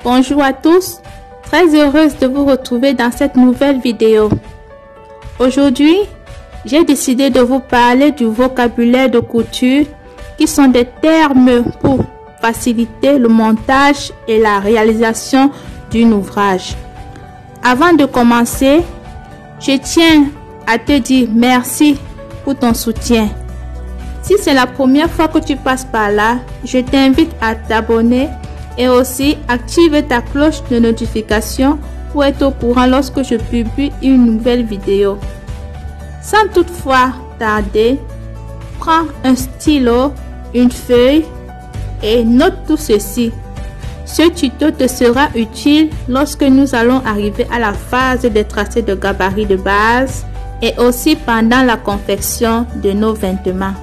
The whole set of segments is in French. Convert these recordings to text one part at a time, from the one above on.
Bonjour à tous, très heureuse de vous retrouver dans cette nouvelle vidéo. Aujourd'hui, j'ai décidé de vous parler du vocabulaire de couture qui sont des termes pour faciliter le montage et la réalisation d'un ouvrage. Avant de commencer, je tiens à te dire merci pour ton soutien. Si c'est la première fois que tu passes par là, je t'invite à t'abonner et aussi activer ta cloche de notification pour être au courant lorsque je publie une nouvelle vidéo. Sans toutefois tarder, prends un stylo, une feuille et note tout ceci. Ce tuto te sera utile lorsque nous allons arriver à la phase des tracés de gabarit de base et aussi pendant la confection de nos vêtements.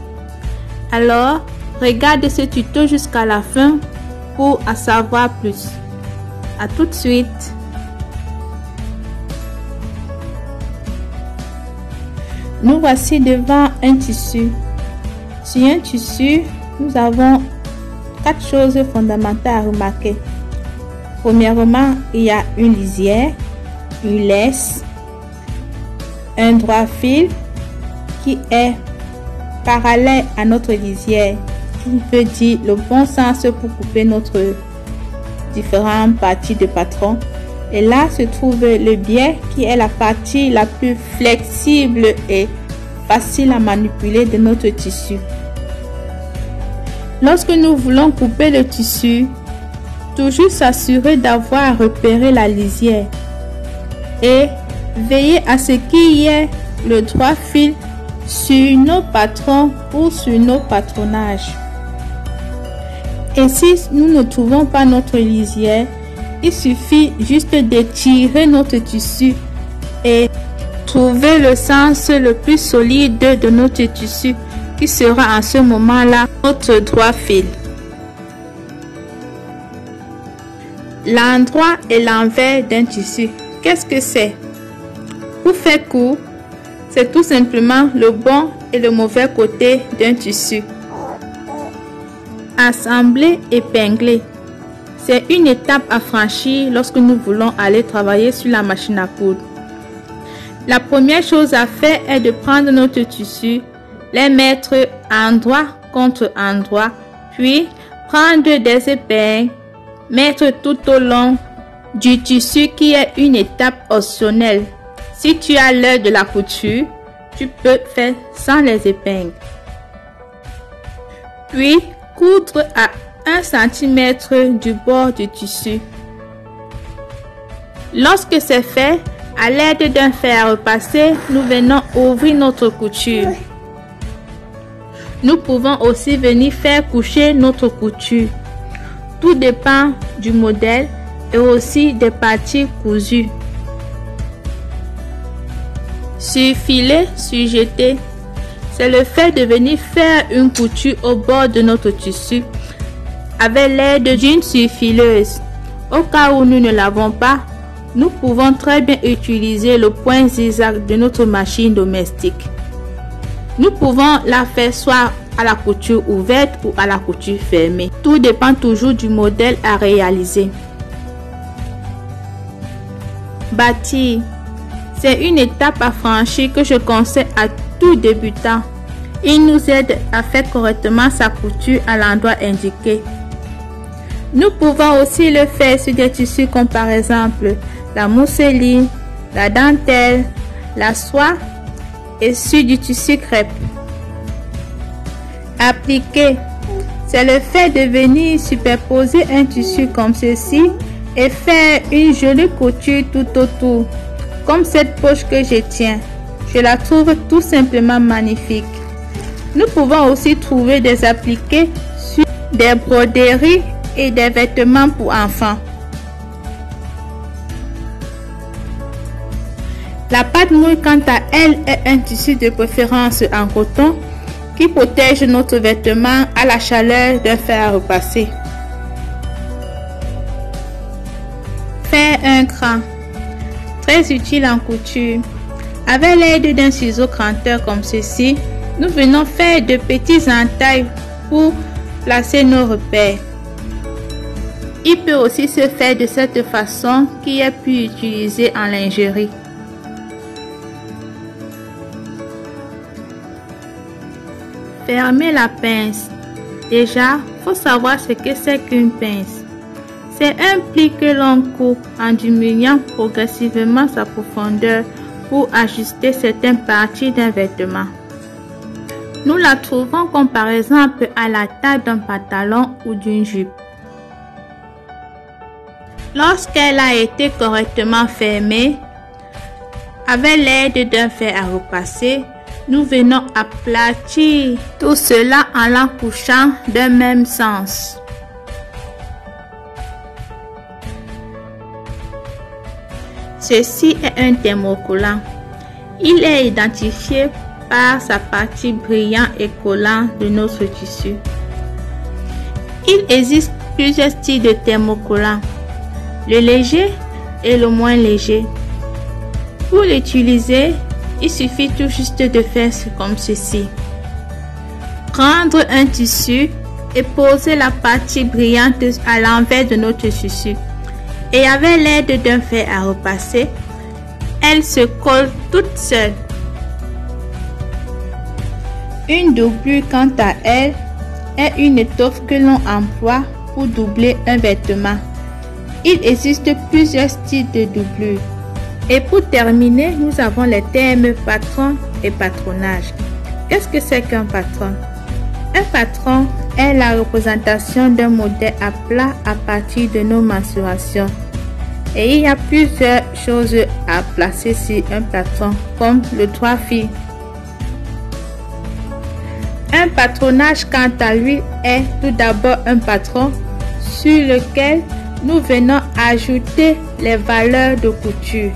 Alors, regarde ce tuto jusqu'à la fin pour en savoir plus. À tout de suite. Nous voici devant un tissu. Sur un tissu, nous avons 4 choses fondamentales à remarquer. Premièrement, il y a une lisière, une laisse, un droit fil qui est parallèle à notre lisière, qui veut dire le bon sens pour couper notre différentes parties de patron. Et là se trouve le biais qui est la partie la plus flexible et facile à manipuler de notre tissu. Lorsque nous voulons couper le tissu, toujours s'assurer d'avoir repéré la lisière et veiller à ce qu'il y ait le droit fil sur nos patrons ou sur nos patronnages. Et si nous ne trouvons pas notre lisière, il suffit juste de tirer notre tissu et trouver le sens le plus solide de notre tissu qui sera en ce moment-là notre droit fil. L'endroit et l'envers d'un tissu, qu'est-ce que c'est? Pour faire court, c'est tout simplement le bon et le mauvais côté d'un tissu. Assembler, épingler. C'est une étape à franchir lorsque nous voulons aller travailler sur la machine à coudre. La première chose à faire est de prendre notre tissu, les mettre endroit contre endroit, puis prendre des épingles, mettre tout au long du tissu qui est une étape optionnelle. Si tu as l'heure de la couture, tu peux faire sans les épingles. Puis, coudre à 1 cm du bord du tissu. Lorsque c'est fait, à l'aide d'un fer à repasser, nous venons ouvrir notre couture. Nous pouvons aussi venir faire coucher notre couture. Tout dépend du modèle et aussi des parties cousues. Surfiler, surjeter, c'est le fait de venir faire une couture au bord de notre tissu avec l'aide d'une surfileuse. Au cas où nous ne l'avons pas, nous pouvons très bien utiliser le point zigzag de notre machine domestique. Nous pouvons la faire soit à la couture ouverte ou à la couture fermée. Tout dépend toujours du modèle à réaliser. Bâtir. C'est une étape à franchir que je conseille à tout débutant. Il nous aide à faire correctement sa couture à l'endroit indiqué. Nous pouvons aussi le faire sur des tissus comme par exemple la mousseline, la dentelle, la soie et sur du tissu crêpe. Appliquer. C'est le fait de venir superposer un tissu comme ceci et faire une jolie couture tout autour. Comme cette poche que je tiens, je la trouve tout simplement magnifique. Nous pouvons aussi trouver des appliqués sur des broderies et des vêtements pour enfants. La pâte mouille, quant à elle, est un tissu de préférence en coton qui protège notre vêtement à la chaleur d'un fer à repasser. Faire un cran. Très utile en couture. Avec l'aide d'un ciseau cranteur comme ceci, nous venons faire de petits entailles pour placer nos repères. Il peut aussi se faire de cette façon qui est plus utilisée en lingerie. Fermer la pince. Déjà, faut savoir ce que c'est qu'une pince. C'est un pli que l'on coupe en diminuant progressivement sa profondeur pour ajuster certaines parties d'un vêtement. Nous la trouvons comme par exemple à la taille d'un pantalon ou d'une jupe. Lorsqu'elle a été correctement fermée, avec l'aide d'un fer à repasser, nous venons aplatir tout cela en l'encouchant d'un même sens. Ceci est un thermocollant. Il est identifié par sa partie brillant et collant de notre tissu. Il existe plusieurs styles de thermocollants, le léger et le moins léger. Pour l'utiliser, il suffit tout juste de faire comme ceci. Prendre un tissu et poser la partie brillante à l'envers de notre tissu. Et avec l'aide d'un fer à repasser, elle se colle toute seule. Une doublure, quant à elle, est une étoffe que l'on emploie pour doubler un vêtement. Il existe plusieurs styles de doublure. Et pour terminer, nous avons les termes patron et patronage. Qu'est-ce que c'est qu'un patron? Un patron est la représentation d'un modèle à plat à partir de nos mensurations. Et il y a plusieurs choses à placer sur un patron, comme le 3 fils. Un patronage, quant à lui, est tout d'abord un patron sur lequel nous venons ajouter les valeurs de couture.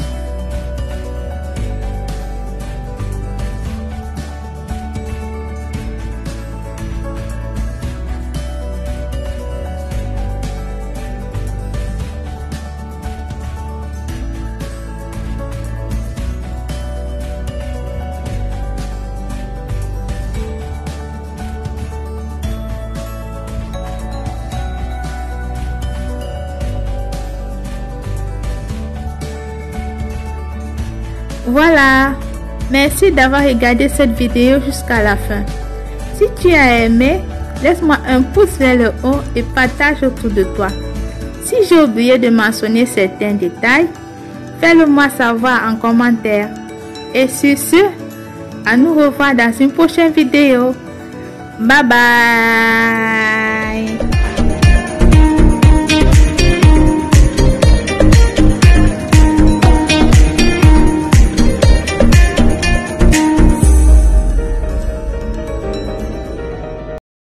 Voilà, merci d'avoir regardé cette vidéo jusqu'à la fin. Si tu as aimé, laisse-moi un pouce vers le haut et partage autour de toi. Si j'ai oublié de mentionner certains détails, fais-le moi savoir en commentaire. Et sur ce, à nous revoir dans une prochaine vidéo. Bye bye.